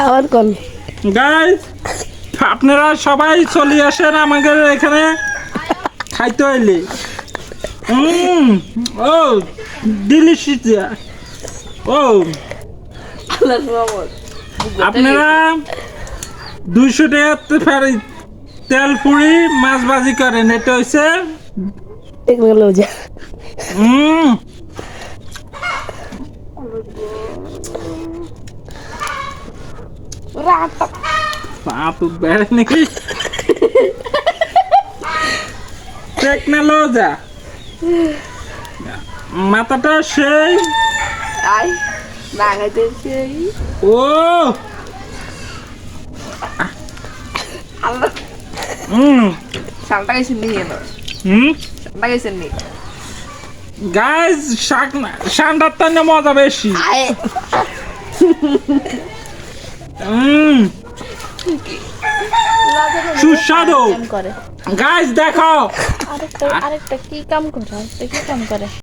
আবার কোন গাইস আপনারা সবাই চলে আসেন আমাদের এখানে খাইতে হইলে ও ডিলিশিয়াস ও আল্লাহ রহমত আপনারা 200 টাকাতে ফেরি তেল পুরি মাছ ভাজি করেন এটা হইছে দেখবে গেল যা বাপ বেড়ে নাকি টেকনোলজি মাথাটা সেই আই বাগাইতেছি ও আল্লাহ শালটা গেছেন নি এলো শালটা গেছেন নি গাইস শান্ডার টানে মজা বেশি আয় সুস্বাদু করে গাইস দেখো আরেকটা কি কাম করে